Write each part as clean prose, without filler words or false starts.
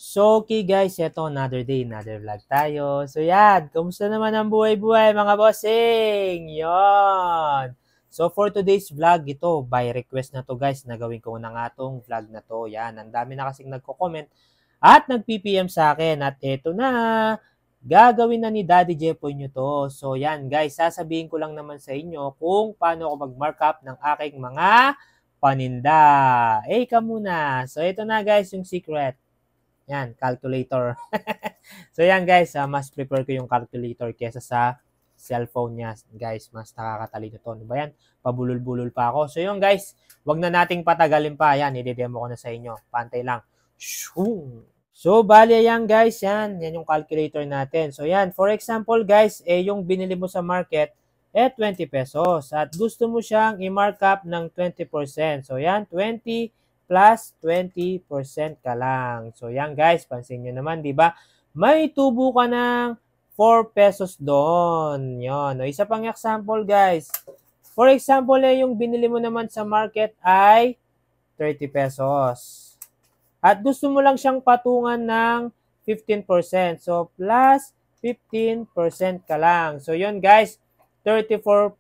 So, okay guys, eto another day, another vlog tayo. So yan, kumusta naman ang buhay-buhay mga bossing? Yon. So for today's vlog, ito, by request na to guys, nagawin ko na nga tong vlog na to. Yan, ang dami na kasing nagko-comment at nag-PPM sa akin. At eto na, gagawin na ni Daddy Jepoy nyo to. So yan guys, sasabihin ko lang naman sa inyo kung paano ako mag-markup ng aking mga paninda. Ka muna. So ito na guys yung secret. Yan, calculator. So yan guys, mas prefer ko yung calculator kesa sa cellphone niya. Guys, mas nakakatalino to. Ano ba yan? Pabulol-bulol pa ako. So yun guys, wag na nating patagalin pa. Yan, i-demo ko na sa inyo. Pantay lang. Shoo! So, bali yan guys, yan. Yan yung calculator natin. So yan, for example guys, yung binili mo sa market, 20 pesos. At gusto mo siyang i-markup ng 20%. So yan, 20 plus 20% ka lang. So yan guys, pansin nyo naman, di ba? May tubo ka ng 4 pesos doon. Yon. O, isa pang example guys. For example, yung binili mo naman sa market ay 30 pesos. At gusto mo lang siyang patungan ng 15%. So plus 15% ka lang. So yun guys, 34.5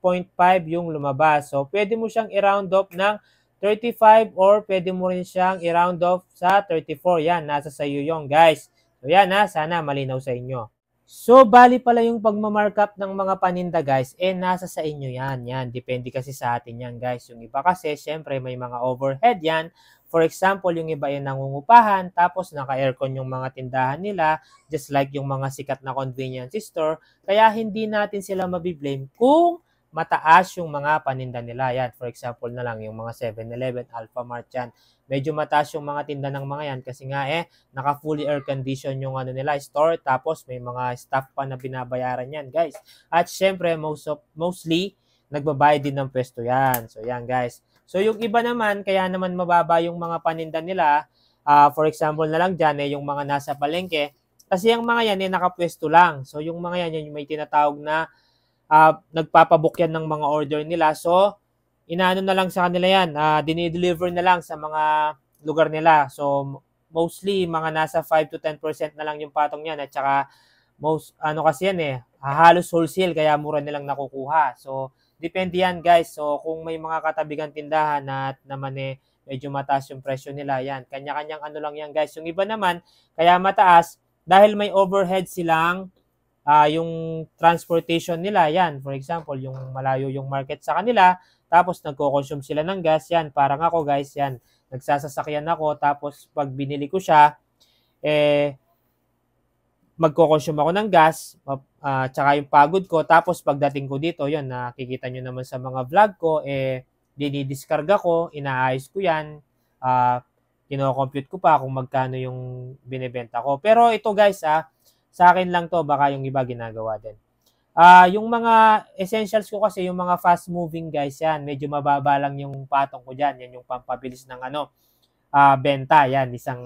yung lumabas. So pwede mo siyang i-round off ng 35 or pwede mo rin siyang i-round off sa 34. Yan, nasa sa iyo yung guys. So yan sana malinaw sa inyo. So bali pala yung pagmamarkup ng mga paninda guys, nasa sa inyo yan. Yan, depende kasi sa atin yan guys. Yung iba kasi, syempre may mga overhead yan. For example, yung iba ay nangungupahan, tapos naka-aircon yung mga tindahan nila, just like yung mga sikat na convenience store. Kaya hindi natin sila mabiblame kung mataas yung mga paninda nila. Yan, for example na lang, yung mga 7-Eleven, Alphamart yan. Medyo mataas yung mga tinda ng mga yan kasi nga naka-fully air condition yung ano nila, store, tapos may mga staff pa na binabayaran yan, guys. At syempre, mostly, nagbabayad din ng pwesto yan. So, yan, guys. So, yung iba naman, kaya naman mababa yung mga paninda nila, for example na lang dyan, yung mga nasa palengke, kasi yung mga yan, nakapwesto lang. So, yung mga yan, yung may tinatawag na nagpapabook yan ng mga order nila. So, inaano na lang sa kanila yan, dinideliver na lang sa mga lugar nila. So, mostly, mga nasa 5 to 10% na lang yung patong yan. At saka, kasi yan halos wholesale, kaya mura nilang nakukuha. So, depende yan guys. So, kung may mga katabigan tindahan at naman medyo mataas yung presyo nila, yan. Kanya-kanyang ano lang yan guys. Yung iba naman, kaya mataas, dahil may overhead silang yung transportation nila, yan. For example, yung malayo yung market sa kanila, tapos nagko-consume sila ng gas, yan. Parang ako guys, yan. Nagsasasakyan ako, tapos pag binili ko siya, magko-consume ako ng gas, tsaka yung pagod ko, tapos pagdating ko dito, yun, nakikita nyo naman sa mga vlog ko, dinidiskarga ko, inaayos ko yan, kino-compute ko pa kung magkano yung binibenta ko. Pero ito guys, sa akin lang to, baka yung iba ginagawa din. Yung mga essentials ko kasi, yung mga fast moving guys, yan, medyo mababa lang yung patong ko dyan. Yan yung pampabilis ng benta. Yan, isang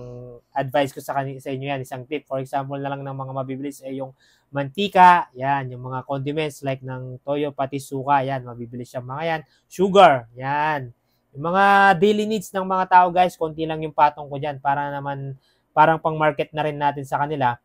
advice ko sa inyo yan, isang tip. For example na lang ng mga mabibilis yung mantika, yan, yung mga condiments like ng toyo, pati suka, yan, mabibilis yung mga yan. Sugar, yan. Yung mga daily needs ng mga tao guys, konti lang yung patong ko dyan para naman, parang pang market na rin natin sa kanila.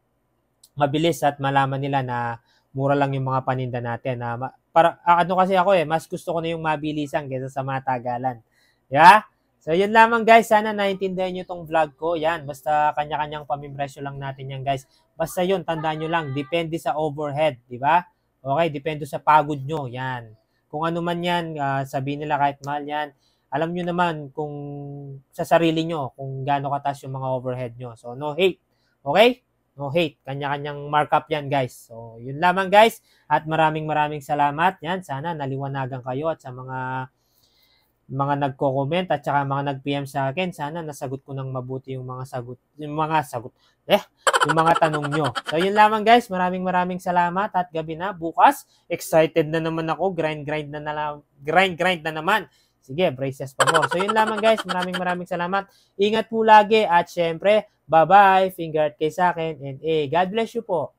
Mabilis at malaman nila na mura lang yung mga paninda natin. Ano kasi ako mas gusto ko na yung mabilisan kaysa sa mga tagalan. Yeah? So, yun lamang guys. Sana naintindihan nyo tong vlog ko. Yan. Basta kanya-kanyang pamimpresyo lang natin yan guys. Basta yun, tandaan nyo lang. Depende sa overhead. Diba? Okay, depende sa pagod nyo. Yan. Kung ano man yan, sabihin nila kahit mahal yan. Alam nyo naman kung sa sarili nyo, kung gaano kataas yung mga overhead nyo. So, no hate. Okay? No hate. Kanya-kanyang markup yan guys. So, yun lamang guys. At maraming salamat. Yan, sana naliwanagan kayo at sa mga nagko-comment at saka mga nag-PM sa akin. Sana nasagot ko ng mabuti yung mga tanong nyo. So, yun lamang guys. Maraming salamat at gabi na. Bukas, excited na naman ako. Grind na naman. Sige, braces pa more. So, yun lamang guys. Maraming salamat. Ingat po lagi at syempre, bye-bye. Finger at kay sa akin. And God bless you po.